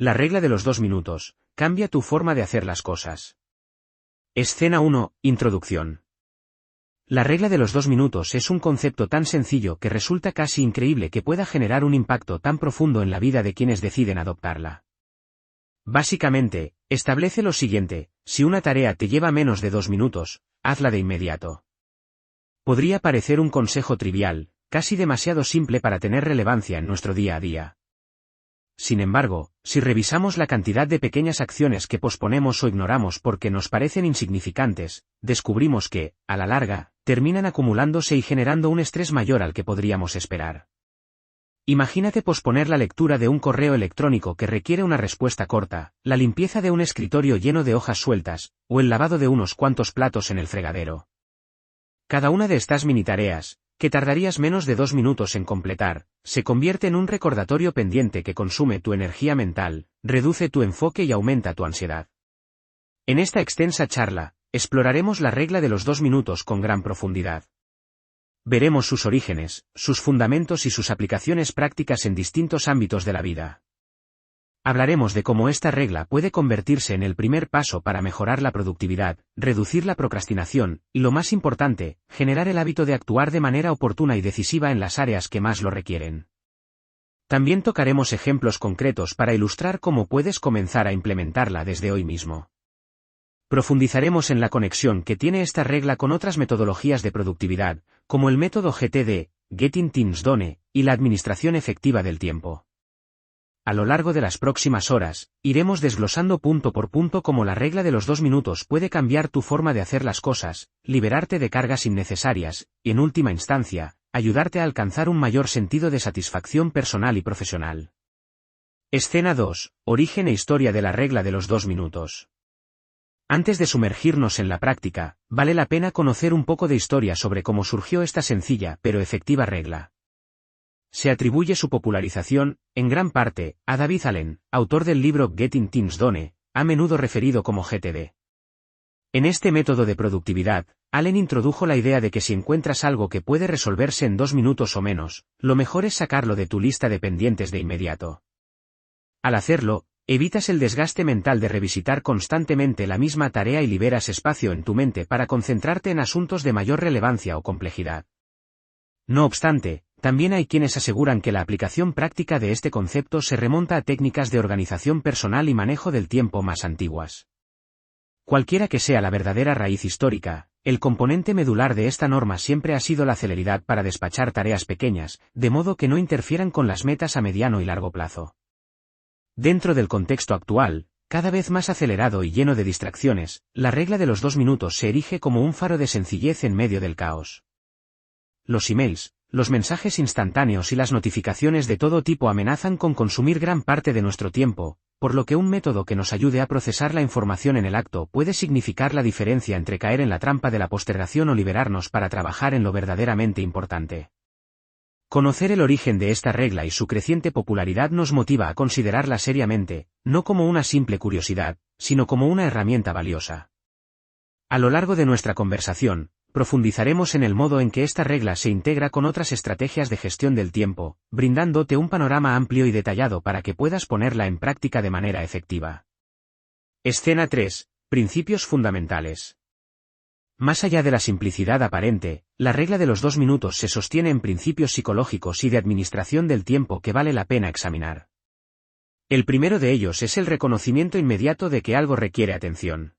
La regla de los 2 minutos, cambia tu forma de hacer las cosas. Escena 1, Introducción. La regla de los 2 minutos es un concepto tan sencillo que resulta casi increíble que pueda generar un impacto tan profundo en la vida de quienes deciden adoptarla. Básicamente, establece lo siguiente: si una tarea te lleva menos de 2 minutos, hazla de inmediato. Podría parecer un consejo trivial, casi demasiado simple para tener relevancia en nuestro día a día. Sin embargo, si revisamos la cantidad de pequeñas acciones que posponemos o ignoramos porque nos parecen insignificantes, descubrimos que, a la larga, terminan acumulándose y generando un estrés mayor al que podríamos esperar. Imagínate posponer la lectura de un correo electrónico que requiere una respuesta corta, la limpieza de un escritorio lleno de hojas sueltas, o el lavado de unos cuantos platos en el fregadero. Cada una de estas mini tareas, que tardarías menos de 2 minutos en completar, se convierte en un recordatorio pendiente que consume tu energía mental, reduce tu enfoque y aumenta tu ansiedad. En esta extensa charla, exploraremos la regla de los 2 minutos con gran profundidad. Veremos sus orígenes, sus fundamentos y sus aplicaciones prácticas en distintos ámbitos de la vida. Hablaremos de cómo esta regla puede convertirse en el primer paso para mejorar la productividad, reducir la procrastinación, y lo más importante, generar el hábito de actuar de manera oportuna y decisiva en las áreas que más lo requieren. También tocaremos ejemplos concretos para ilustrar cómo puedes comenzar a implementarla desde hoy mismo. Profundizaremos en la conexión que tiene esta regla con otras metodologías de productividad, como el método GTD, Getting Things Done, y la administración efectiva del tiempo. A lo largo de las próximas horas, iremos desglosando punto por punto cómo la regla de los 2 minutos puede cambiar tu forma de hacer las cosas, liberarte de cargas innecesarias, y en última instancia, ayudarte a alcanzar un mayor sentido de satisfacción personal y profesional. Escena 2, Origen e historia de la regla de los 2 minutos. Antes de sumergirnos en la práctica, vale la pena conocer un poco de historia sobre cómo surgió esta sencilla pero efectiva regla. Se atribuye su popularización, en gran parte, a David Allen, autor del libro Getting Things Done, a menudo referido como GTD. En este método de productividad, Allen introdujo la idea de que si encuentras algo que puede resolverse en 2 minutos o menos, lo mejor es sacarlo de tu lista de pendientes de inmediato. Al hacerlo, evitas el desgaste mental de revisitar constantemente la misma tarea y liberas espacio en tu mente para concentrarte en asuntos de mayor relevancia o complejidad. No obstante, también hay quienes aseguran que la aplicación práctica de este concepto se remonta a técnicas de organización personal y manejo del tiempo más antiguas. Cualquiera que sea la verdadera raíz histórica, el componente medular de esta norma siempre ha sido la celeridad para despachar tareas pequeñas, de modo que no interfieran con las metas a mediano y largo plazo. Dentro del contexto actual, cada vez más acelerado y lleno de distracciones, la regla de los 2 minutos se erige como un faro de sencillez en medio del caos. Los emails, los mensajes instantáneos y las notificaciones de todo tipo amenazan con consumir gran parte de nuestro tiempo, por lo que un método que nos ayude a procesar la información en el acto puede significar la diferencia entre caer en la trampa de la postergación o liberarnos para trabajar en lo verdaderamente importante. Conocer el origen de esta regla y su creciente popularidad nos motiva a considerarla seriamente, no como una simple curiosidad, sino como una herramienta valiosa. A lo largo de nuestra conversación, profundizaremos en el modo en que esta regla se integra con otras estrategias de gestión del tiempo, brindándote un panorama amplio y detallado para que puedas ponerla en práctica de manera efectiva. Escena 3. Principios fundamentales. Más allá de la simplicidad aparente, la regla de los 2 minutos se sostiene en principios psicológicos y de administración del tiempo que vale la pena examinar. El primero de ellos es el reconocimiento inmediato de que algo requiere atención.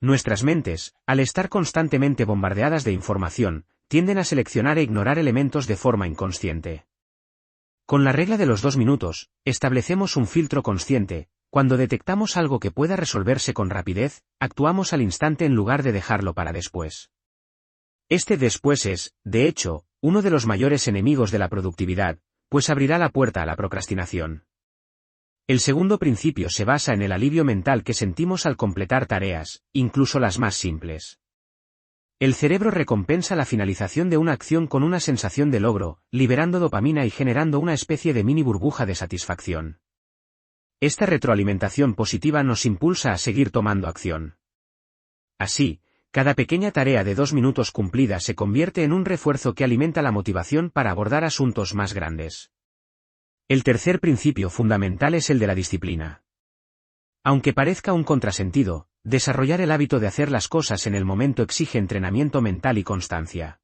Nuestras mentes, al estar constantemente bombardeadas de información, tienden a seleccionar e ignorar elementos de forma inconsciente. Con la regla de los 2 minutos, establecemos un filtro consciente. Cuando detectamos algo que pueda resolverse con rapidez, actuamos al instante en lugar de dejarlo para después. Este después es, de hecho, uno de los mayores enemigos de la productividad, pues abrirá la puerta a la procrastinación. El segundo principio se basa en el alivio mental que sentimos al completar tareas, incluso las más simples. El cerebro recompensa la finalización de una acción con una sensación de logro, liberando dopamina y generando una especie de mini burbuja de satisfacción. Esta retroalimentación positiva nos impulsa a seguir tomando acción. Así, cada pequeña tarea de 2 minutos cumplida se convierte en un refuerzo que alimenta la motivación para abordar asuntos más grandes. El tercer principio fundamental es el de la disciplina. Aunque parezca un contrasentido, desarrollar el hábito de hacer las cosas en el momento exige entrenamiento mental y constancia.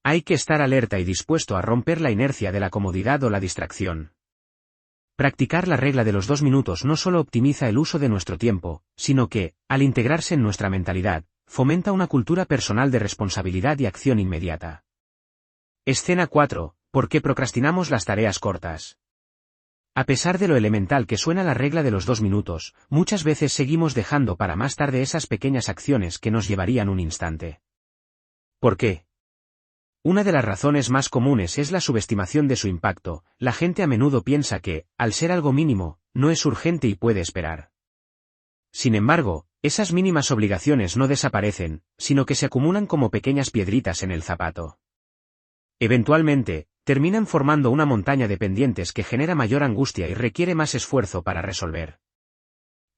Hay que estar alerta y dispuesto a romper la inercia de la comodidad o la distracción. Practicar la regla de los 2 minutos no solo optimiza el uso de nuestro tiempo, sino que, al integrarse en nuestra mentalidad, fomenta una cultura personal de responsabilidad y acción inmediata. Escena 4. ¿Por qué procrastinamos las tareas cortas? A pesar de lo elemental que suena la regla de los 2 minutos, muchas veces seguimos dejando para más tarde esas pequeñas acciones que nos llevarían un instante. ¿Por qué? Una de las razones más comunes es la subestimación de su impacto. La gente a menudo piensa que, al ser algo mínimo, no es urgente y puede esperar. Sin embargo, esas mínimas obligaciones no desaparecen, sino que se acumulan como pequeñas piedritas en el zapato. Eventualmente, terminan formando una montaña de pendientes que genera mayor angustia y requiere más esfuerzo para resolver.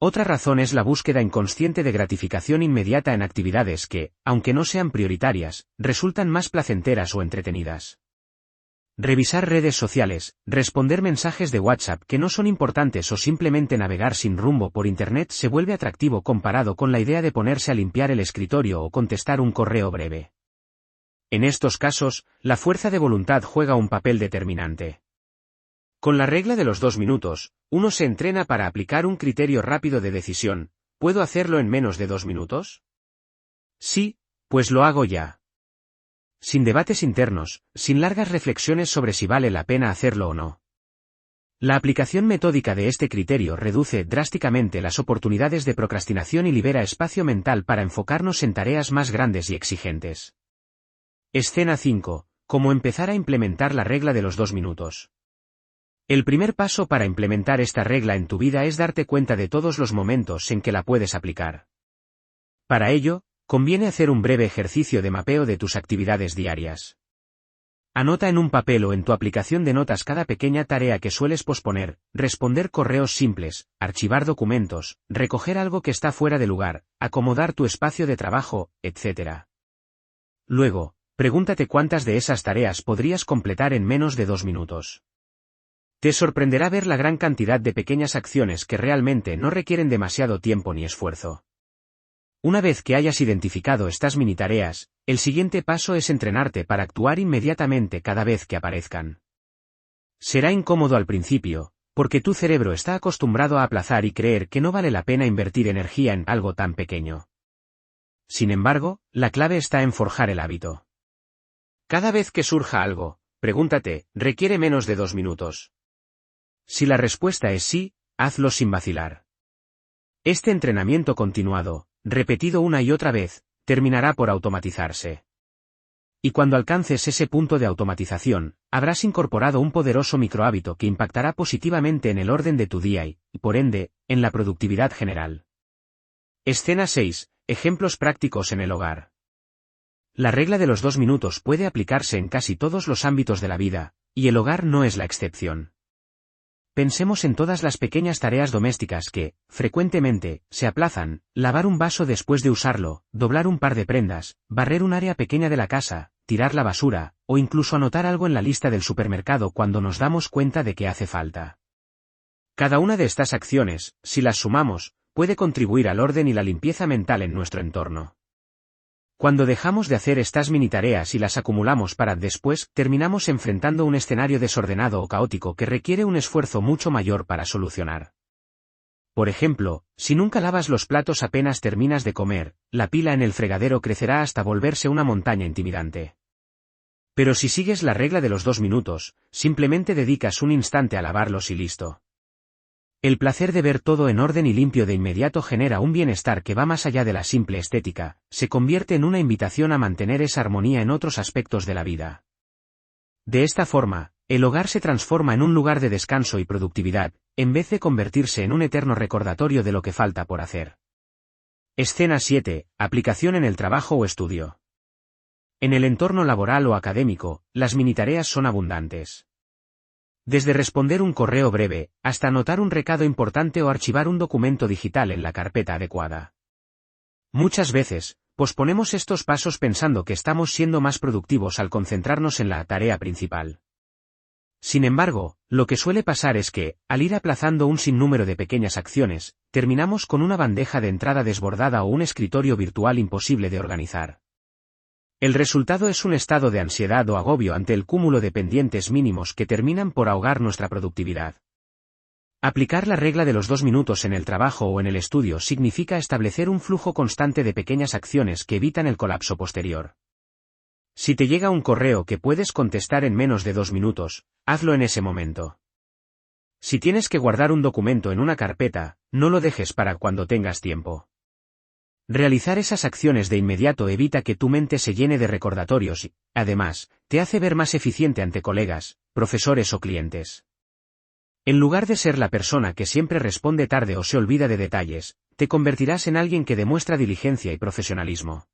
Otra razón es la búsqueda inconsciente de gratificación inmediata en actividades que, aunque no sean prioritarias, resultan más placenteras o entretenidas. Revisar redes sociales, responder mensajes de WhatsApp que no son importantes o simplemente navegar sin rumbo por Internet se vuelve atractivo comparado con la idea de ponerse a limpiar el escritorio o contestar un correo breve. En estos casos, la fuerza de voluntad juega un papel determinante. Con la regla de los 2 minutos, uno se entrena para aplicar un criterio rápido de decisión. ¿Puedo hacerlo en menos de 2 minutos? Sí, pues lo hago ya. Sin debates internos, sin largas reflexiones sobre si vale la pena hacerlo o no. La aplicación metódica de este criterio reduce drásticamente las oportunidades de procrastinación y libera espacio mental para enfocarnos en tareas más grandes y exigentes. Escena 5. ¿Cómo empezar a implementar la regla de los 2 minutos? El primer paso para implementar esta regla en tu vida es darte cuenta de todos los momentos en que la puedes aplicar. Para ello, conviene hacer un breve ejercicio de mapeo de tus actividades diarias. Anota en un papel o en tu aplicación de notas cada pequeña tarea que sueles posponer, responder correos simples, archivar documentos, recoger algo que está fuera de lugar, acomodar tu espacio de trabajo, etc. Luego, pregúntate cuántas de esas tareas podrías completar en menos de 2 minutos. Te sorprenderá ver la gran cantidad de pequeñas acciones que realmente no requieren demasiado tiempo ni esfuerzo. Una vez que hayas identificado estas mini tareas, el siguiente paso es entrenarte para actuar inmediatamente cada vez que aparezcan. Será incómodo al principio, porque tu cerebro está acostumbrado a aplazar y creer que no vale la pena invertir energía en algo tan pequeño. Sin embargo, la clave está en forjar el hábito. Cada vez que surja algo, pregúntate, ¿requiere menos de 2 minutos? Si la respuesta es sí, hazlo sin vacilar. Este entrenamiento continuado, repetido una y otra vez, terminará por automatizarse. Y cuando alcances ese punto de automatización, habrás incorporado un poderoso microhábito que impactará positivamente en el orden de tu día y, por ende, en la productividad general. Escena 6. Ejemplos prácticos en el hogar. La regla de los 2 minutos puede aplicarse en casi todos los ámbitos de la vida, y el hogar no es la excepción. Pensemos en todas las pequeñas tareas domésticas que, frecuentemente, se aplazan: lavar un vaso después de usarlo, doblar un par de prendas, barrer un área pequeña de la casa, tirar la basura, o incluso anotar algo en la lista del supermercado cuando nos damos cuenta de que hace falta. Cada una de estas acciones, si las sumamos, puede contribuir al orden y la limpieza mental en nuestro entorno. Cuando dejamos de hacer estas mini tareas y las acumulamos para después, terminamos enfrentando un escenario desordenado o caótico que requiere un esfuerzo mucho mayor para solucionar. Por ejemplo, si nunca lavas los platos apenas terminas de comer, la pila en el fregadero crecerá hasta volverse una montaña intimidante. Pero si sigues la regla de los 2 minutos, simplemente dedicas un instante a lavarlos y listo. El placer de ver todo en orden y limpio de inmediato genera un bienestar que va más allá de la simple estética, se convierte en una invitación a mantener esa armonía en otros aspectos de la vida. De esta forma, el hogar se transforma en un lugar de descanso y productividad, en vez de convertirse en un eterno recordatorio de lo que falta por hacer. Escena 7. Aplicación en el trabajo o estudio. En el entorno laboral o académico, las minitareas son abundantes. Desde responder un correo breve, hasta anotar un recado importante o archivar un documento digital en la carpeta adecuada. Muchas veces, posponemos estos pasos pensando que estamos siendo más productivos al concentrarnos en la tarea principal. Sin embargo, lo que suele pasar es que, al ir aplazando un sinnúmero de pequeñas acciones, terminamos con una bandeja de entrada desbordada o un escritorio virtual imposible de organizar. El resultado es un estado de ansiedad o agobio ante el cúmulo de pendientes mínimos que terminan por ahogar nuestra productividad. Aplicar la regla de los 2 minutos en el trabajo o en el estudio significa establecer un flujo constante de pequeñas acciones que evitan el colapso posterior. Si te llega un correo que puedes contestar en menos de 2 minutos, hazlo en ese momento. Si tienes que guardar un documento en una carpeta, no lo dejes para cuando tengas tiempo. Realizar esas acciones de inmediato evita que tu mente se llene de recordatorios y, además, te hace ver más eficiente ante colegas, profesores o clientes. En lugar de ser la persona que siempre responde tarde o se olvida de detalles, te convertirás en alguien que demuestra diligencia y profesionalismo.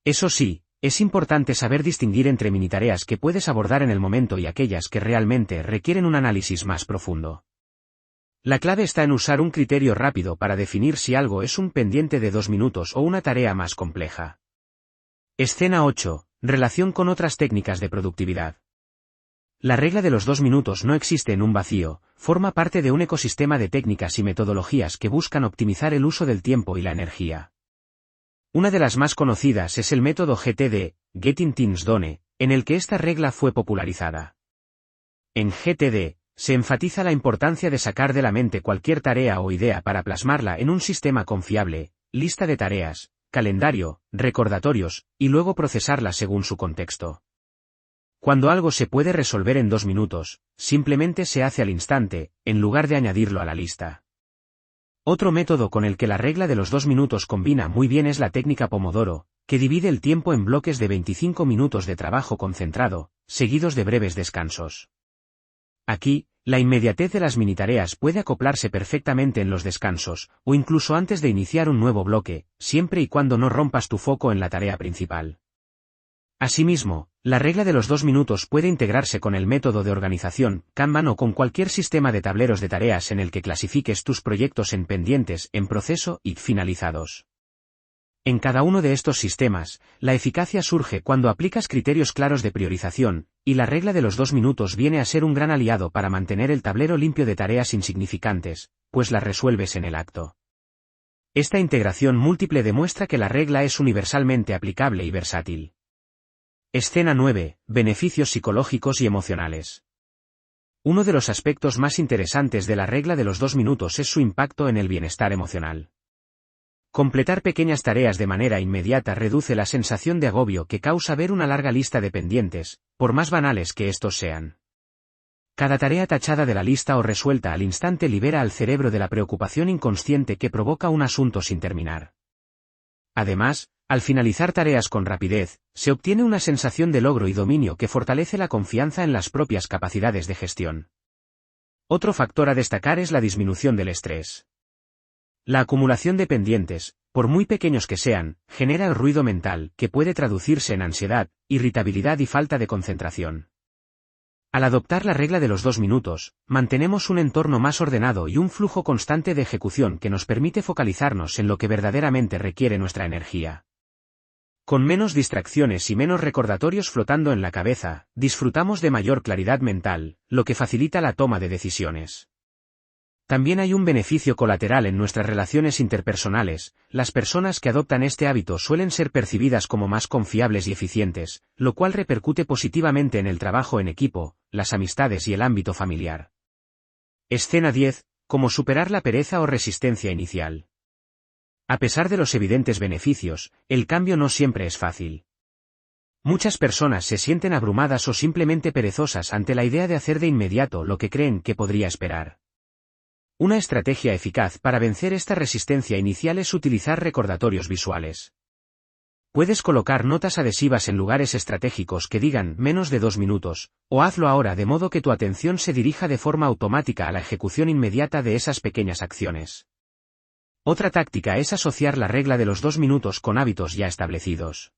Eso sí, es importante saber distinguir entre minitareas que puedes abordar en el momento y aquellas que realmente requieren un análisis más profundo. La clave está en usar un criterio rápido para definir si algo es un pendiente de 2 minutos o una tarea más compleja. Escena 8. Relación con otras técnicas de productividad. La regla de los 2 minutos no existe en un vacío, forma parte de un ecosistema de técnicas y metodologías que buscan optimizar el uso del tiempo y la energía. Una de las más conocidas es el método GTD, Getting Things Done, en el que esta regla fue popularizada. En GTD, se enfatiza la importancia de sacar de la mente cualquier tarea o idea para plasmarla en un sistema confiable, lista de tareas, calendario, recordatorios, y luego procesarla según su contexto. Cuando algo se puede resolver en 2 minutos, simplemente se hace al instante, en lugar de añadirlo a la lista. Otro método con el que la regla de los 2 minutos combina muy bien es la técnica Pomodoro, que divide el tiempo en bloques de 25 minutos de trabajo concentrado, seguidos de breves descansos. Aquí, la inmediatez de las minitareas puede acoplarse perfectamente en los descansos, o incluso antes de iniciar un nuevo bloque, siempre y cuando no rompas tu foco en la tarea principal. Asimismo, la regla de los 2 minutos puede integrarse con el método de organización, Kanban o con cualquier sistema de tableros de tareas en el que clasifiques tus proyectos en pendientes, en proceso y finalizados. En cada uno de estos sistemas, la eficacia surge cuando aplicas criterios claros de priorización, y la regla de los 2 minutos viene a ser un gran aliado para mantener el tablero limpio de tareas insignificantes, pues las resuelves en el acto. Esta integración múltiple demuestra que la regla es universalmente aplicable y versátil. Escena 9. Beneficios psicológicos y emocionales. Uno de los aspectos más interesantes de la regla de los 2 minutos es su impacto en el bienestar emocional. Completar pequeñas tareas de manera inmediata reduce la sensación de agobio que causa ver una larga lista de pendientes, por más banales que estos sean. Cada tarea tachada de la lista o resuelta al instante libera al cerebro de la preocupación inconsciente que provoca un asunto sin terminar. Además, al finalizar tareas con rapidez, se obtiene una sensación de logro y dominio que fortalece la confianza en las propias capacidades de gestión. Otro factor a destacar es la disminución del estrés. La acumulación de pendientes, por muy pequeños que sean, genera el ruido mental, que puede traducirse en ansiedad, irritabilidad y falta de concentración. Al adoptar la regla de los 2 minutos, mantenemos un entorno más ordenado y un flujo constante de ejecución que nos permite focalizarnos en lo que verdaderamente requiere nuestra energía. Con menos distracciones y menos recordatorios flotando en la cabeza, disfrutamos de mayor claridad mental, lo que facilita la toma de decisiones. También hay un beneficio colateral en nuestras relaciones interpersonales. Las personas que adoptan este hábito suelen ser percibidas como más confiables y eficientes, lo cual repercute positivamente en el trabajo en equipo, las amistades y el ámbito familiar. Escena 10. Cómo superar la pereza o resistencia inicial. A pesar de los evidentes beneficios, el cambio no siempre es fácil. Muchas personas se sienten abrumadas o simplemente perezosas ante la idea de hacer de inmediato lo que creen que podría esperar. Una estrategia eficaz para vencer esta resistencia inicial es utilizar recordatorios visuales. Puedes colocar notas adhesivas en lugares estratégicos que digan menos de 2 minutos, o hazlo ahora de modo que tu atención se dirija de forma automática a la ejecución inmediata de esas pequeñas acciones. Otra táctica es asociar la regla de los 2 minutos con hábitos ya establecidos.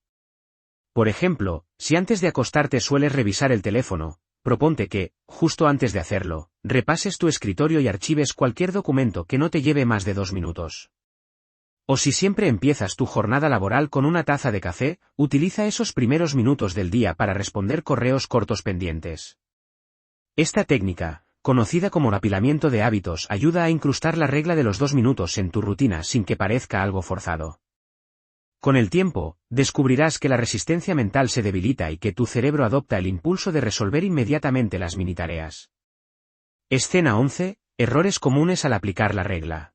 Por ejemplo, si antes de acostarte sueles revisar el teléfono, proponte que, justo antes de hacerlo, repases tu escritorio y archives cualquier documento que no te lleve más de 2 minutos. O si siempre empiezas tu jornada laboral con una taza de café, utiliza esos primeros minutos del día para responder correos cortos pendientes. Esta técnica, conocida como apilamiento de hábitos, ayuda a incrustar la regla de los 2 minutos en tu rutina sin que parezca algo forzado. Con el tiempo, descubrirás que la resistencia mental se debilita y que tu cerebro adopta el impulso de resolver inmediatamente las minitareas. Escena 11. Errores comunes al aplicar la regla.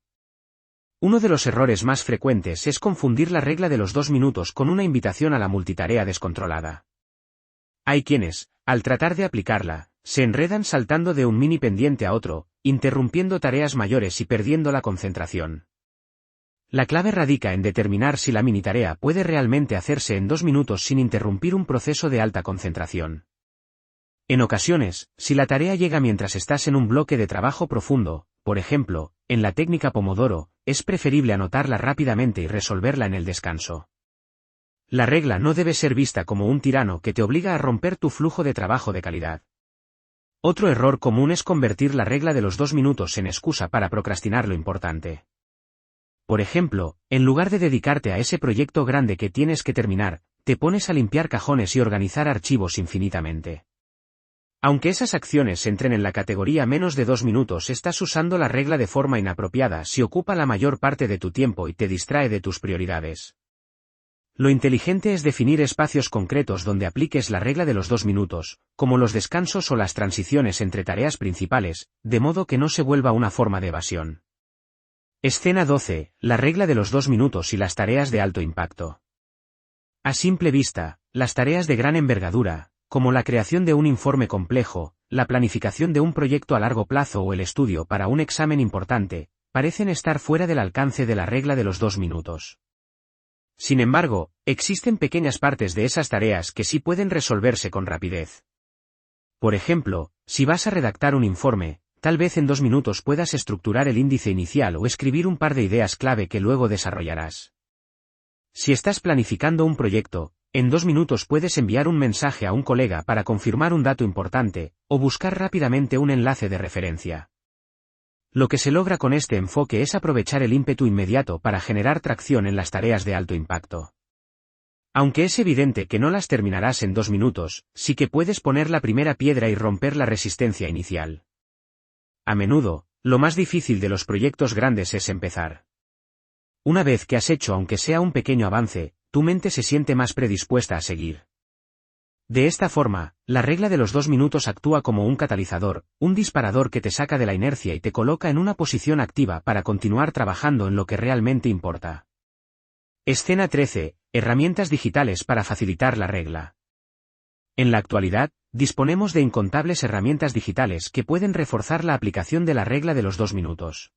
Uno de los errores más frecuentes es confundir la regla de los 2 minutos con una invitación a la multitarea descontrolada. Hay quienes, al tratar de aplicarla, se enredan saltando de un mini pendiente a otro, interrumpiendo tareas mayores y perdiendo la concentración. La clave radica en determinar si la minitarea puede realmente hacerse en 2 minutos sin interrumpir un proceso de alta concentración. En ocasiones, si la tarea llega mientras estás en un bloque de trabajo profundo, por ejemplo, en la técnica Pomodoro, es preferible anotarla rápidamente y resolverla en el descanso. La regla no debe ser vista como un tirano que te obliga a romper tu flujo de trabajo de calidad. Otro error común es convertir la regla de los 2 minutos en excusa para procrastinar lo importante. Por ejemplo, en lugar de dedicarte a ese proyecto grande que tienes que terminar, te pones a limpiar cajones y organizar archivos infinitamente. Aunque esas acciones entren en la categoría menos de 2 minutos, estás usando la regla de forma inapropiada si ocupa la mayor parte de tu tiempo y te distrae de tus prioridades. Lo inteligente es definir espacios concretos donde apliques la regla de los 2 minutos, como los descansos o las transiciones entre tareas principales, de modo que no se vuelva una forma de evasión. Escena 12. La regla de los 2 minutos y las tareas de alto impacto. A simple vista, las tareas de gran envergadura, como la creación de un informe complejo, la planificación de un proyecto a largo plazo o el estudio para un examen importante, parecen estar fuera del alcance de la regla de los 2 minutos. Sin embargo, existen pequeñas partes de esas tareas que sí pueden resolverse con rapidez. Por ejemplo, si vas a redactar un informe, tal vez en 2 minutos puedas estructurar el índice inicial o escribir un par de ideas clave que luego desarrollarás. Si estás planificando un proyecto, en 2 minutos puedes enviar un mensaje a un colega para confirmar un dato importante, o buscar rápidamente un enlace de referencia. Lo que se logra con este enfoque es aprovechar el ímpetu inmediato para generar tracción en las tareas de alto impacto. Aunque es evidente que no las terminarás en 2 minutos, sí que puedes poner la primera piedra y romper la resistencia inicial. A menudo, lo más difícil de los proyectos grandes es empezar. Una vez que has hecho aunque sea un pequeño avance, tu mente se siente más predispuesta a seguir. De esta forma, la regla de los 2 minutos actúa como un catalizador, un disparador que te saca de la inercia y te coloca en una posición activa para continuar trabajando en lo que realmente importa. Escena 13. Herramientas digitales para facilitar la regla. En la actualidad, disponemos de incontables herramientas digitales que pueden reforzar la aplicación de la regla de los 2 minutos.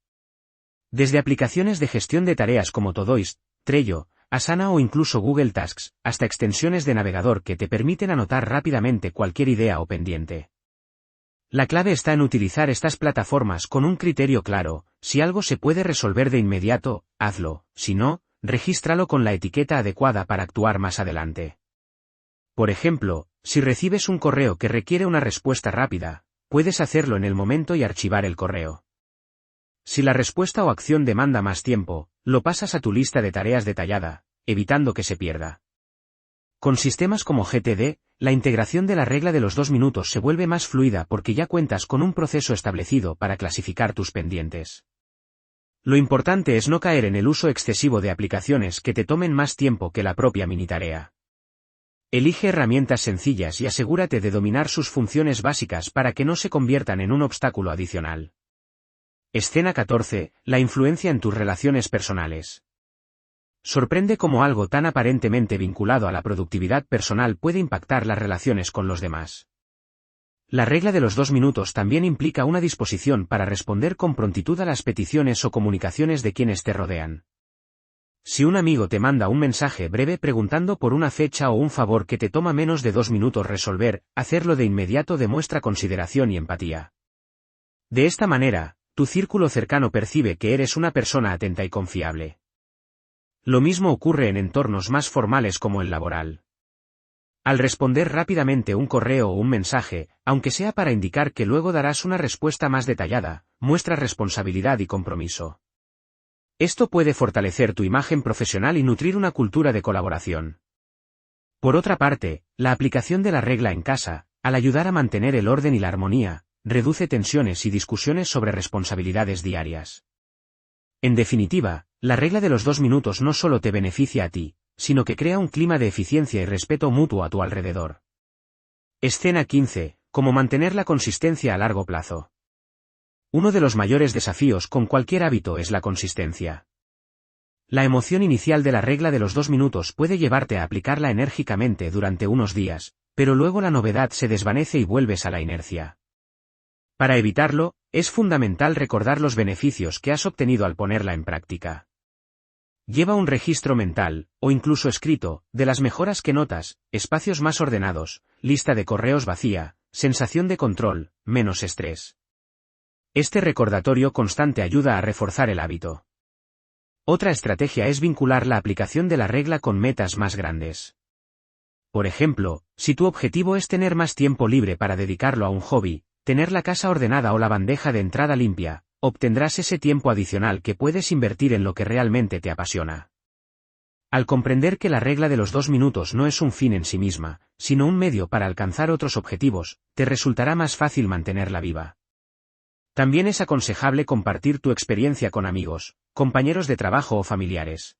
Desde aplicaciones de gestión de tareas como Todoist, Trello, Asana o incluso Google Tasks, hasta extensiones de navegador que te permiten anotar rápidamente cualquier idea o pendiente. La clave está en utilizar estas plataformas con un criterio claro: si algo se puede resolver de inmediato, hazlo; si no, regístralo con la etiqueta adecuada para actuar más adelante. Por ejemplo, si recibes un correo que requiere una respuesta rápida, puedes hacerlo en el momento y archivar el correo. Si la respuesta o acción demanda más tiempo, lo pasas a tu lista de tareas detallada, evitando que se pierda. Con sistemas como GTD, la integración de la regla de los 2 minutos se vuelve más fluida porque ya cuentas con un proceso establecido para clasificar tus pendientes. Lo importante es no caer en el uso excesivo de aplicaciones que te tomen más tiempo que la propia minitarea. Elige herramientas sencillas y asegúrate de dominar sus funciones básicas para que no se conviertan en un obstáculo adicional. Escena 14. La influencia en tus relaciones personales. Sorprende cómo algo tan aparentemente vinculado a la productividad personal puede impactar las relaciones con los demás. La regla de los 2 minutos también implica una disposición para responder con prontitud a las peticiones o comunicaciones de quienes te rodean. Si un amigo te manda un mensaje breve preguntando por una fecha o un favor que te toma menos de 2 minutos resolver, hacerlo de inmediato demuestra consideración y empatía. De esta manera, tu círculo cercano percibe que eres una persona atenta y confiable. Lo mismo ocurre en entornos más formales como el laboral. Al responder rápidamente un correo o un mensaje, aunque sea para indicar que luego darás una respuesta más detallada, muestras responsabilidad y compromiso. Esto puede fortalecer tu imagen profesional y nutrir una cultura de colaboración. Por otra parte, la aplicación de la regla en casa, al ayudar a mantener el orden y la armonía, reduce tensiones y discusiones sobre responsabilidades diarias. En definitiva, la regla de los 2 minutos no solo te beneficia a ti, sino que crea un clima de eficiencia y respeto mutuo a tu alrededor. Escena 15. Cómo mantener la consistencia a largo plazo. Uno de los mayores desafíos con cualquier hábito es la consistencia. La emoción inicial de la regla de los 2 minutos puede llevarte a aplicarla enérgicamente durante unos días, pero luego la novedad se desvanece y vuelves a la inercia. Para evitarlo, es fundamental recordar los beneficios que has obtenido al ponerla en práctica. Lleva un registro mental, o incluso escrito, de las mejoras que notas, espacios más ordenados, lista de correos vacía, sensación de control, menos estrés. Este recordatorio constante ayuda a reforzar el hábito. Otra estrategia es vincular la aplicación de la regla con metas más grandes. Por ejemplo, si tu objetivo es tener más tiempo libre para dedicarlo a un hobby, tener la casa ordenada o la bandeja de entrada limpia, obtendrás ese tiempo adicional que puedes invertir en lo que realmente te apasiona. Al comprender que la regla de los 2 minutos no es un fin en sí misma, sino un medio para alcanzar otros objetivos, te resultará más fácil mantenerla viva. También es aconsejable compartir tu experiencia con amigos, compañeros de trabajo o familiares.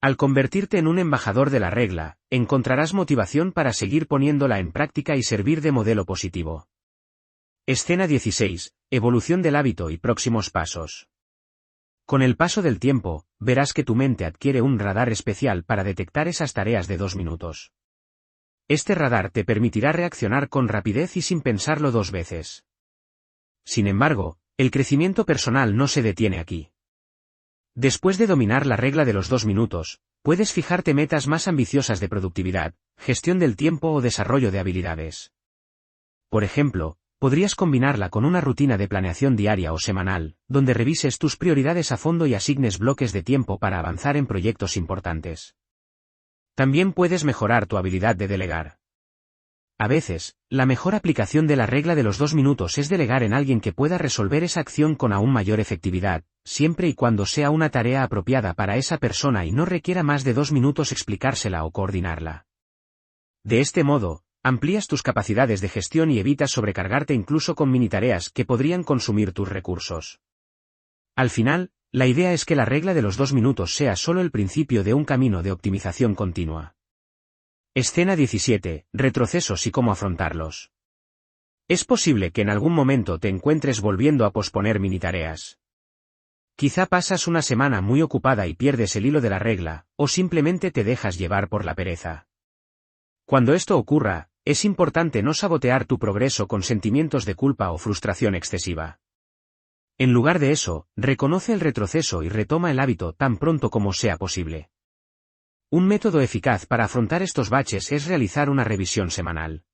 Al convertirte en un embajador de la regla, encontrarás motivación para seguir poniéndola en práctica y servir de modelo positivo. Escena 16. Evolución del hábito y próximos pasos. Con el paso del tiempo, verás que tu mente adquiere un radar especial para detectar esas tareas de 2 minutos. Este radar te permitirá reaccionar con rapidez y sin pensarlo 2 veces. Sin embargo, el crecimiento personal no se detiene aquí. Después de dominar la regla de los 2 minutos, puedes fijarte metas más ambiciosas de productividad, gestión del tiempo o desarrollo de habilidades. Por ejemplo, podrías combinarla con una rutina de planeación diaria o semanal, donde revises tus prioridades a fondo y asignes bloques de tiempo para avanzar en proyectos importantes. También puedes mejorar tu habilidad de delegar. A veces, la mejor aplicación de la regla de los 2 minutos es delegar en alguien que pueda resolver esa acción con aún mayor efectividad, siempre y cuando sea una tarea apropiada para esa persona y no requiera más de 2 minutos explicársela o coordinarla. De este modo, amplías tus capacidades de gestión y evitas sobrecargarte incluso con mini tareas que podrían consumir tus recursos. Al final, la idea es que la regla de los 2 minutos sea solo el principio de un camino de optimización continua. Escena 17. Retrocesos y cómo afrontarlos. Es posible que en algún momento te encuentres volviendo a posponer mini tareas. Quizá pasas una semana muy ocupada y pierdes el hilo de la regla, o simplemente te dejas llevar por la pereza. Cuando esto ocurra, es importante no sabotear tu progreso con sentimientos de culpa o frustración excesiva. En lugar de eso, reconoce el retroceso y retoma el hábito tan pronto como sea posible. Un método eficaz para afrontar estos baches es realizar una revisión semanal.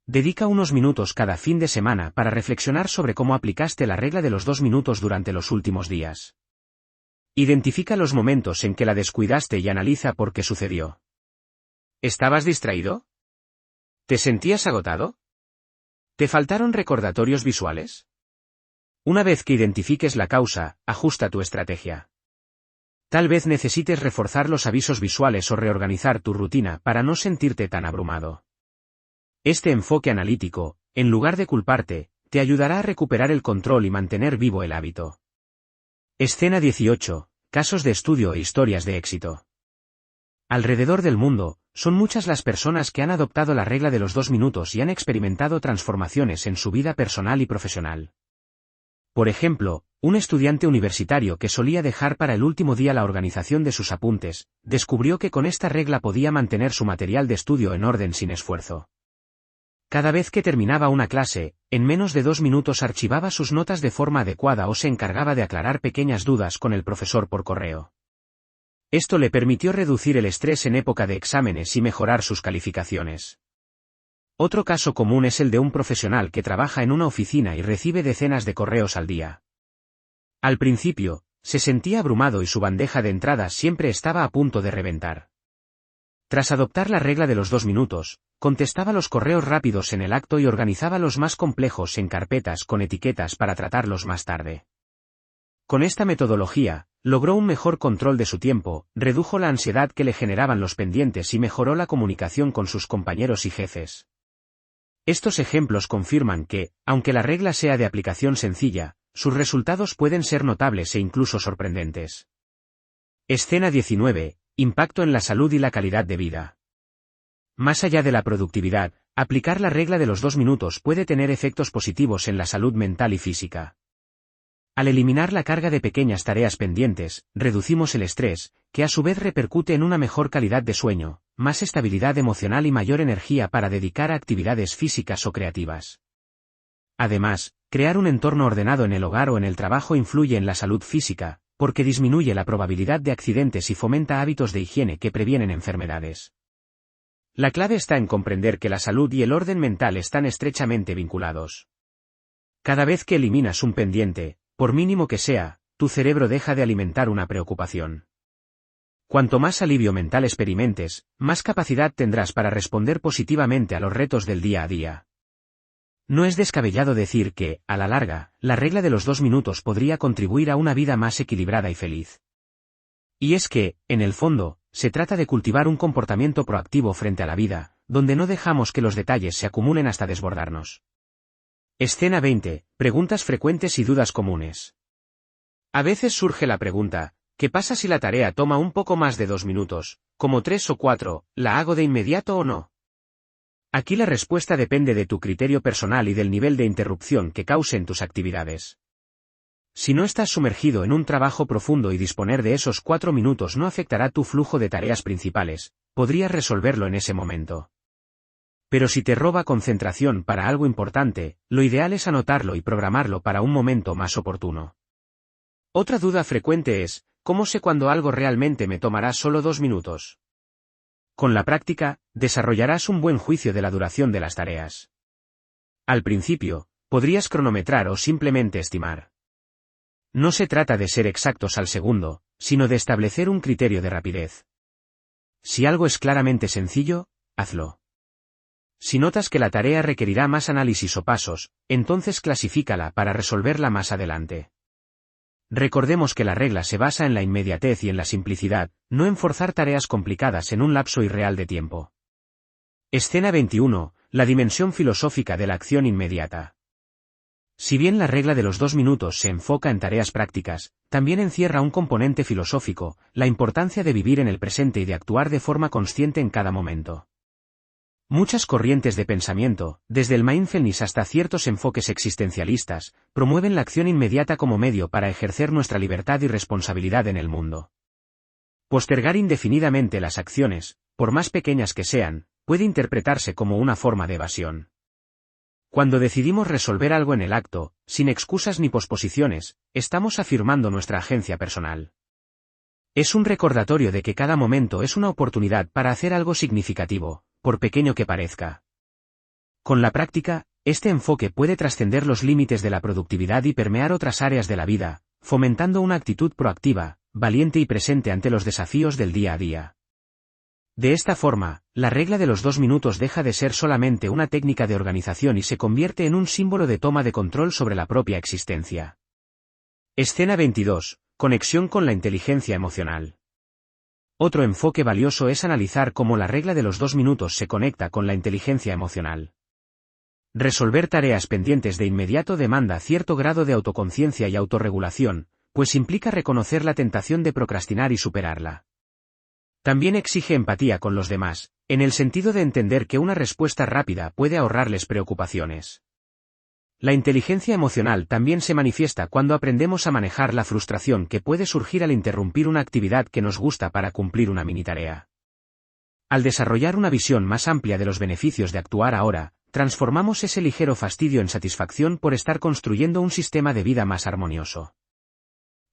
Dedica unos minutos cada fin de semana para reflexionar sobre cómo aplicaste la regla de los 2 minutos durante los últimos días. Identifica los momentos en que la descuidaste y analiza por qué sucedió. ¿Estabas distraído? ¿Te sentías agotado? ¿Te faltaron recordatorios visuales? Una vez que identifiques la causa, ajusta tu estrategia. Tal vez necesites reforzar los avisos visuales o reorganizar tu rutina para no sentirte tan abrumado. Este enfoque analítico, en lugar de culparte, te ayudará a recuperar el control y mantener vivo el hábito. Escena 18. Casos de estudio e historias de éxito. Alrededor del mundo, son muchas las personas que han adoptado la regla de los 2 minutos y han experimentado transformaciones en su vida personal y profesional. Por ejemplo, un estudiante universitario que solía dejar para el último día la organización de sus apuntes, descubrió que con esta regla podía mantener su material de estudio en orden sin esfuerzo. Cada vez que terminaba una clase, en menos de 2 minutos archivaba sus notas de forma adecuada o se encargaba de aclarar pequeñas dudas con el profesor por correo. Esto le permitió reducir el estrés en época de exámenes y mejorar sus calificaciones. Otro caso común es el de un profesional que trabaja en una oficina y recibe decenas de correos al día. Al principio, se sentía abrumado y su bandeja de entrada siempre estaba a punto de reventar. Tras adoptar la regla de los 2 minutos, contestaba los correos rápidos en el acto y organizaba los más complejos en carpetas con etiquetas para tratarlos más tarde. Con esta metodología, logró un mejor control de su tiempo, redujo la ansiedad que le generaban los pendientes y mejoró la comunicación con sus compañeros y jefes. Estos ejemplos confirman que, aunque la regla sea de aplicación sencilla, sus resultados pueden ser notables e incluso sorprendentes. Escena 19. Impacto en la salud y la calidad de vida. Más allá de la productividad, aplicar la regla de los 2 minutos puede tener efectos positivos en la salud mental y física. Al eliminar la carga de pequeñas tareas pendientes, reducimos el estrés, que a su vez repercute en una mejor calidad de sueño, más estabilidad emocional y mayor energía para dedicar a actividades físicas o creativas. Además, crear un entorno ordenado en el hogar o en el trabajo influye en la salud física, porque disminuye la probabilidad de accidentes y fomenta hábitos de higiene que previenen enfermedades. La clave está en comprender que la salud y el orden mental están estrechamente vinculados. Cada vez que eliminas un pendiente, por mínimo que sea, tu cerebro deja de alimentar una preocupación. Cuanto más alivio mental experimentes, más capacidad tendrás para responder positivamente a los retos del día a día. No es descabellado decir que, a la larga, la regla de los 2 minutos podría contribuir a una vida más equilibrada y feliz. Y es que, en el fondo, se trata de cultivar un comportamiento proactivo frente a la vida, donde no dejamos que los detalles se acumulen hasta desbordarnos. Escena 20. Preguntas frecuentes y dudas comunes. A veces surge la pregunta, ¿qué pasa si la tarea toma un poco más de 2 minutos, como 3 o 4, ¿la hago de inmediato o no? Aquí la respuesta depende de tu criterio personal y del nivel de interrupción que causen tus actividades. Si no estás sumergido en un trabajo profundo y disponer de esos 4 minutos no afectará tu flujo de tareas principales, podrías resolverlo en ese momento. Pero si te roba concentración para algo importante, lo ideal es anotarlo y programarlo para un momento más oportuno. Otra duda frecuente es, ¿cómo sé cuándo algo realmente me tomará solo 2 minutos? Con la práctica, desarrollarás un buen juicio de la duración de las tareas. Al principio, podrías cronometrar o simplemente estimar. No se trata de ser exactos al segundo, sino de establecer un criterio de rapidez. Si algo es claramente sencillo, hazlo. Si notas que la tarea requerirá más análisis o pasos, entonces clasifícala para resolverla más adelante. Recordemos que la regla se basa en la inmediatez y en la simplicidad, no en forzar tareas complicadas en un lapso irreal de tiempo. Escena 21. La dimensión filosófica de la acción inmediata. Si bien la regla de los 2 minutos se enfoca en tareas prácticas, también encierra un componente filosófico, la importancia de vivir en el presente y de actuar de forma consciente en cada momento. Muchas corrientes de pensamiento, desde el mindfulness hasta ciertos enfoques existencialistas, promueven la acción inmediata como medio para ejercer nuestra libertad y responsabilidad en el mundo. Postergar indefinidamente las acciones, por más pequeñas que sean, puede interpretarse como una forma de evasión. Cuando decidimos resolver algo en el acto, sin excusas ni posposiciones, estamos afirmando nuestra agencia personal. Es un recordatorio de que cada momento es una oportunidad para hacer algo significativo, por pequeño que parezca. Con la práctica, este enfoque puede trascender los límites de la productividad y permear otras áreas de la vida, fomentando una actitud proactiva, valiente y presente ante los desafíos del día a día. De esta forma, la regla de los 2 minutos deja de ser solamente una técnica de organización y se convierte en un símbolo de toma de control sobre la propia existencia. Escena 22. Conexión con la inteligencia emocional. Otro enfoque valioso es analizar cómo la regla de los 2 minutos se conecta con la inteligencia emocional. Resolver tareas pendientes de inmediato demanda cierto grado de autoconciencia y autorregulación, pues implica reconocer la tentación de procrastinar y superarla. También exige empatía con los demás, en el sentido de entender que una respuesta rápida puede ahorrarles preocupaciones. La inteligencia emocional también se manifiesta cuando aprendemos a manejar la frustración que puede surgir al interrumpir una actividad que nos gusta para cumplir una mini tarea. Al desarrollar una visión más amplia de los beneficios de actuar ahora, transformamos ese ligero fastidio en satisfacción por estar construyendo un sistema de vida más armonioso.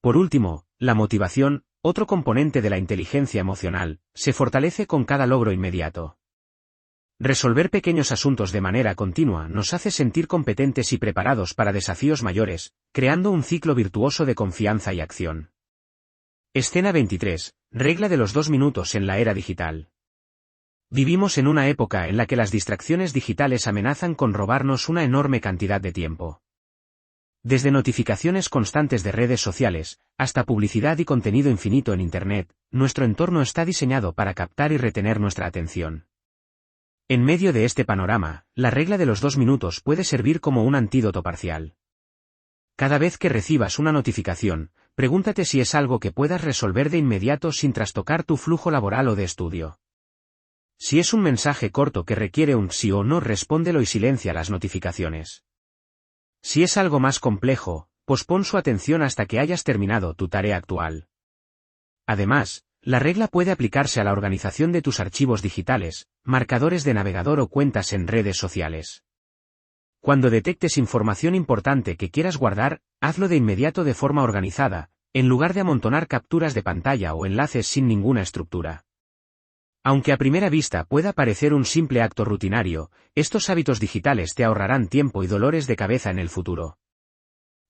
Por último, la motivación, otro componente de la inteligencia emocional, se fortalece con cada logro inmediato. Resolver pequeños asuntos de manera continua nos hace sentir competentes y preparados para desafíos mayores, creando un ciclo virtuoso de confianza y acción. Escena 23. Regla de los 2 minutos en la era digital. Vivimos en una época en la que las distracciones digitales amenazan con robarnos una enorme cantidad de tiempo. Desde notificaciones constantes de redes sociales, hasta publicidad y contenido infinito en Internet, nuestro entorno está diseñado para captar y retener nuestra atención. En medio de este panorama, la regla de los 2 minutos puede servir como un antídoto parcial. Cada vez que recibas una notificación, pregúntate si es algo que puedas resolver de inmediato sin trastocar tu flujo laboral o de estudio. Si es un mensaje corto que requiere un sí o no, respóndelo y silencia las notificaciones. Si es algo más complejo, pospon su atención hasta que hayas terminado tu tarea actual. Además, la regla puede aplicarse a la organización de tus archivos digitales, marcadores de navegador o cuentas en redes sociales. Cuando detectes información importante que quieras guardar, hazlo de inmediato de forma organizada, en lugar de amontonar capturas de pantalla o enlaces sin ninguna estructura. Aunque a primera vista pueda parecer un simple acto rutinario, estos hábitos digitales te ahorrarán tiempo y dolores de cabeza en el futuro.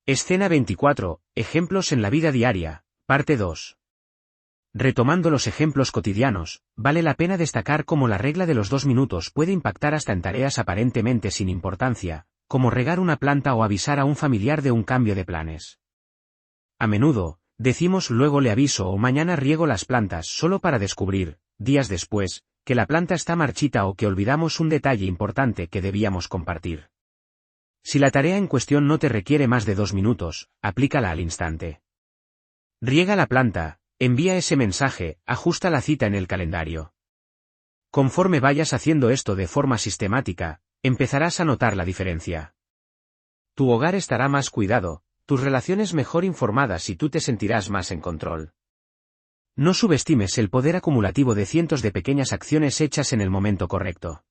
Escena 24. Ejemplos en la vida diaria, parte 2. Retomando los ejemplos cotidianos, vale la pena destacar cómo la regla de los 2 minutos puede impactar hasta en tareas aparentemente sin importancia, como regar una planta o avisar a un familiar de un cambio de planes. A menudo, decimos luego le aviso o mañana riego las plantas solo para descubrir, días después, que la planta está marchita o que olvidamos un detalle importante que debíamos compartir. Si la tarea en cuestión no te requiere más de 2 minutos, aplícala al instante. Riega la planta, envía ese mensaje, ajusta la cita en el calendario. Conforme vayas haciendo esto de forma sistemática, empezarás a notar la diferencia. Tu hogar estará más cuidado, tus relaciones mejor informadas y tú te sentirás más en control. No subestimes el poder acumulativo de cientos de pequeñas acciones hechas en el momento correcto.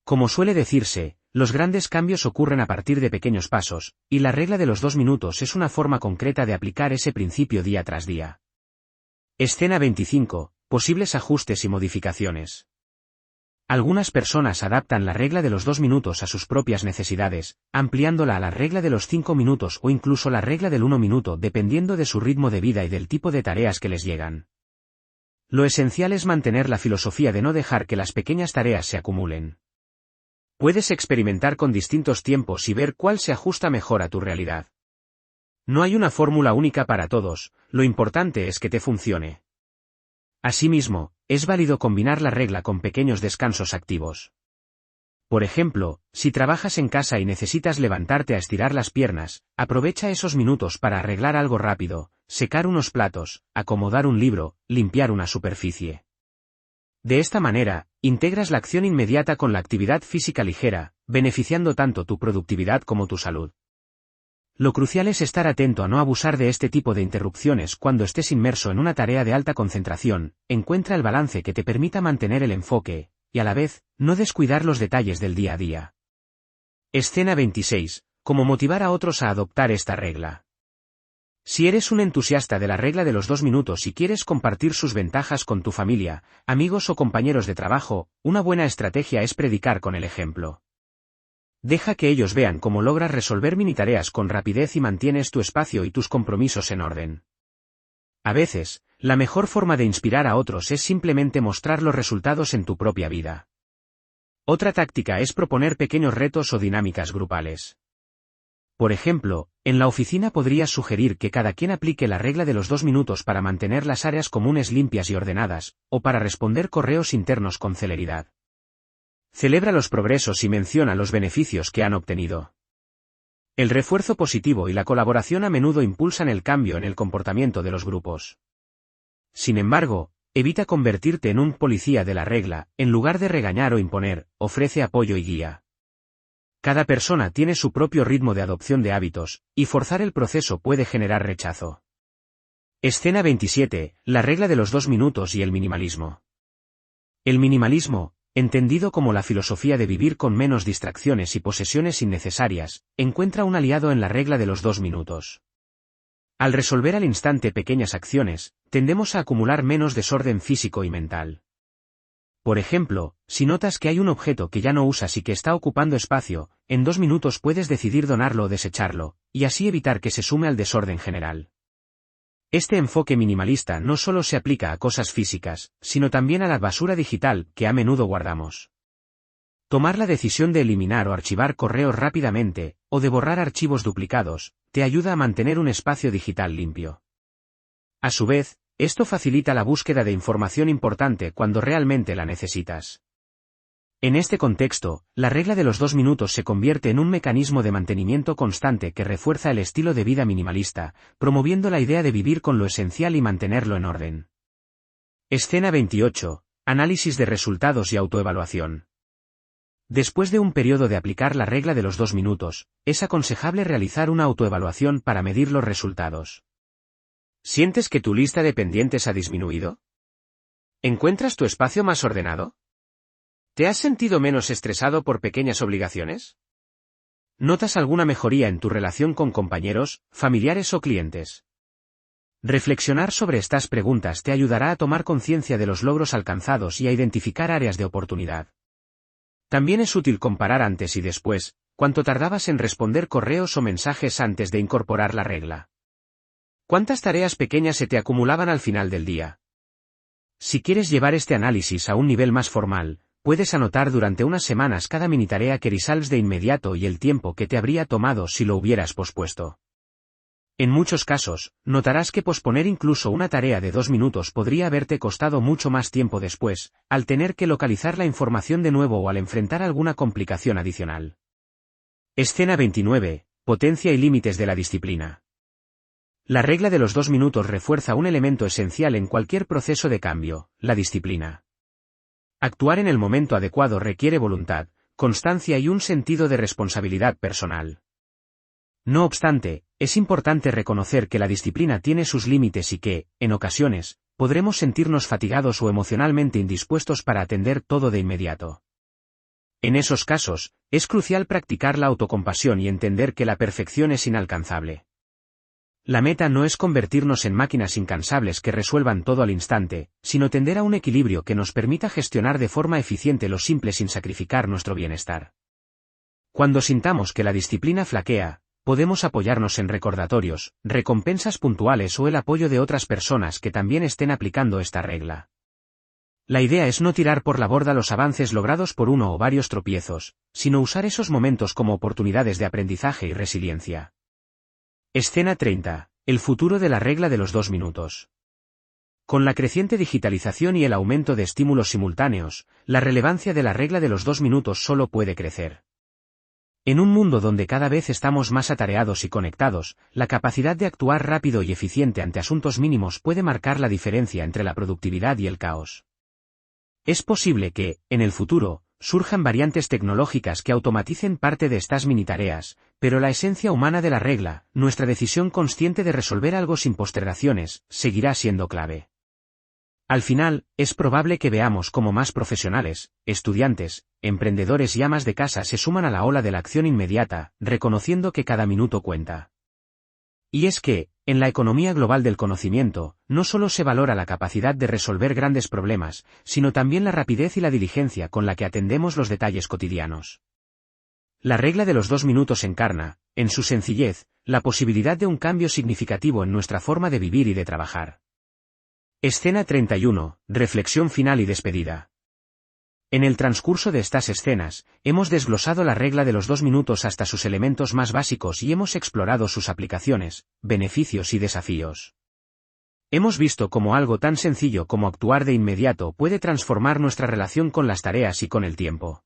Como suele decirse, los grandes cambios ocurren a partir de pequeños pasos, y la regla de los 2 minutos es una forma concreta de aplicar ese principio día tras día. Escena 25. Posibles ajustes y modificaciones. Algunas personas adaptan la regla de los 2 minutos a sus propias necesidades, ampliándola a la regla de los 5 minutos o incluso la regla del 1 minuto dependiendo de su ritmo de vida y del tipo de tareas que les llegan. Lo esencial es mantener la filosofía de no dejar que las pequeñas tareas se acumulen. Puedes experimentar con distintos tiempos y ver cuál se ajusta mejor a tu realidad. No hay una fórmula única para todos, lo importante es que te funcione. Asimismo, es válido combinar la regla con pequeños descansos activos. Por ejemplo, si trabajas en casa y necesitas levantarte a estirar las piernas, aprovecha esos minutos para arreglar algo rápido, secar unos platos, acomodar un libro, limpiar una superficie. De esta manera, integras la acción inmediata con la actividad física ligera, beneficiando tanto tu productividad como tu salud. Lo crucial es estar atento a no abusar de este tipo de interrupciones cuando estés inmerso en una tarea de alta concentración, encuentra el balance que te permita mantener el enfoque, y a la vez, no descuidar los detalles del día a día. Escena 26. Cómo motivar a otros a adoptar esta regla. Si eres un entusiasta de la regla de los 2 minutos y quieres compartir sus ventajas con tu familia, amigos o compañeros de trabajo, una buena estrategia es predicar con el ejemplo. Deja que ellos vean cómo logras resolver mini tareas con rapidez y mantienes tu espacio y tus compromisos en orden. A veces, la mejor forma de inspirar a otros es simplemente mostrar los resultados en tu propia vida. Otra táctica es proponer pequeños retos o dinámicas grupales. Por ejemplo, en la oficina podrías sugerir que cada quien aplique la regla de los 2 minutos para mantener las áreas comunes limpias y ordenadas, o para responder correos internos con celeridad. Celebra los progresos y menciona los beneficios que han obtenido. El refuerzo positivo y la colaboración a menudo impulsan el cambio en el comportamiento de los grupos. Sin embargo, evita convertirte en un policía de la regla, en lugar de regañar o imponer, ofrece apoyo y guía. Cada persona tiene su propio ritmo de adopción de hábitos, y forzar el proceso puede generar rechazo. Escena 27. La regla de los 2 minutos y el minimalismo. El minimalismo, entendido como la filosofía de vivir con menos distracciones y posesiones innecesarias, encuentra un aliado en la regla de los 2 minutos. Al resolver al instante pequeñas acciones, tendemos a acumular menos desorden físico y mental. Por ejemplo, si notas que hay un objeto que ya no usas y que está ocupando espacio, en 2 minutos puedes decidir donarlo o desecharlo, y así evitar que se sume al desorden general. Este enfoque minimalista no solo se aplica a cosas físicas, sino también a la basura digital que a menudo guardamos. Tomar la decisión de eliminar o archivar correos rápidamente, o de borrar archivos duplicados, te ayuda a mantener un espacio digital limpio. A su vez, esto facilita la búsqueda de información importante cuando realmente la necesitas. En este contexto, la regla de los 2 minutos se convierte en un mecanismo de mantenimiento constante que refuerza el estilo de vida minimalista, promoviendo la idea de vivir con lo esencial y mantenerlo en orden. Escena 28. Análisis de resultados y autoevaluación. Después de un periodo de aplicar la regla de los 2 minutos, es aconsejable realizar una autoevaluación para medir los resultados. ¿Sientes que tu lista de pendientes ha disminuido? ¿Encuentras tu espacio más ordenado? ¿Te has sentido menos estresado por pequeñas obligaciones? ¿Notas alguna mejoría en tu relación con compañeros, familiares o clientes? Reflexionar sobre estas preguntas te ayudará a tomar conciencia de los logros alcanzados y a identificar áreas de oportunidad. También es útil comparar antes y después, cuánto tardabas en responder correos o mensajes antes de incorporar la regla. ¿Cuántas tareas pequeñas se te acumulaban al final del día? Si quieres llevar este análisis a un nivel más formal, puedes anotar durante unas semanas cada mini tarea que resuelves de inmediato y el tiempo que te habría tomado si lo hubieras pospuesto. En muchos casos, notarás que posponer incluso una tarea de 2 minutos podría haberte costado mucho más tiempo después, al tener que localizar la información de nuevo o al enfrentar alguna complicación adicional. Escena 29. Potencia y límites de la disciplina. La regla de los 2 minutos refuerza un elemento esencial en cualquier proceso de cambio, la disciplina. Actuar en el momento adecuado requiere voluntad, constancia y un sentido de responsabilidad personal. No obstante, es importante reconocer que la disciplina tiene sus límites y que, en ocasiones, podremos sentirnos fatigados o emocionalmente indispuestos para atender todo de inmediato. En esos casos, es crucial practicar la autocompasión y entender que la perfección es inalcanzable. La meta no es convertirnos en máquinas incansables que resuelvan todo al instante, sino tender a un equilibrio que nos permita gestionar de forma eficiente lo simple sin sacrificar nuestro bienestar. Cuando sintamos que la disciplina flaquea, podemos apoyarnos en recordatorios, recompensas puntuales o el apoyo de otras personas que también estén aplicando esta regla. La idea es no tirar por la borda los avances logrados por uno o varios tropiezos, sino usar esos momentos como oportunidades de aprendizaje y resiliencia. Escena 30. El futuro de la regla de los 2 minutos. Con la creciente digitalización y el aumento de estímulos simultáneos, la relevancia de la regla de los 2 minutos solo puede crecer. En un mundo donde cada vez estamos más atareados y conectados, la capacidad de actuar rápido y eficiente ante asuntos mínimos puede marcar la diferencia entre la productividad y el caos. Es posible que, en el futuro, surjan variantes tecnológicas que automaticen parte de estas mini tareas, pero la esencia humana de la regla, nuestra decisión consciente de resolver algo sin postergaciones, seguirá siendo clave. Al final, es probable que veamos cómo más profesionales, estudiantes, emprendedores y amas de casa se suman a la ola de la acción inmediata, reconociendo que cada minuto cuenta. Y es que, en la economía global del conocimiento, no solo se valora la capacidad de resolver grandes problemas, sino también la rapidez y la diligencia con la que atendemos los detalles cotidianos. La regla de los 2 minutos encarna, en su sencillez, la posibilidad de un cambio significativo en nuestra forma de vivir y de trabajar. Escena 31. Reflexión final y despedida. En el transcurso de estas escenas, hemos desglosado la regla de los 2 minutos hasta sus elementos más básicos y hemos explorado sus aplicaciones, beneficios y desafíos. Hemos visto cómo algo tan sencillo como actuar de inmediato puede transformar nuestra relación con las tareas y con el tiempo.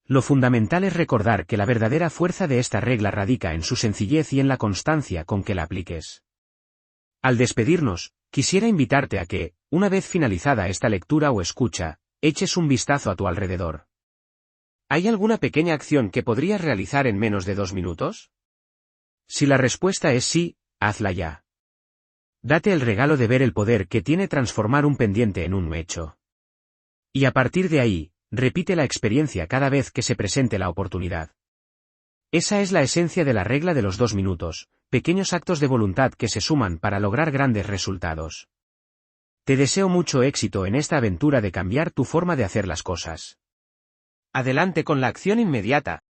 Lo fundamental es recordar que la verdadera fuerza de esta regla radica en su sencillez y en la constancia con que la apliques. Al despedirnos, quisiera invitarte a que, una vez finalizada esta lectura o escucha, eches un vistazo a tu alrededor. ¿Hay alguna pequeña acción que podrías realizar en menos de 2 minutos? Si la respuesta es sí, hazla ya. Date el regalo de ver el poder que tiene transformar un pendiente en un hecho. Y a partir de ahí, repite la experiencia cada vez que se presente la oportunidad. Esa es la esencia de la regla de los 2 minutos, pequeños actos de voluntad que se suman para lograr grandes resultados. Te deseo mucho éxito en esta aventura de cambiar tu forma de hacer las cosas. Adelante con la acción inmediata.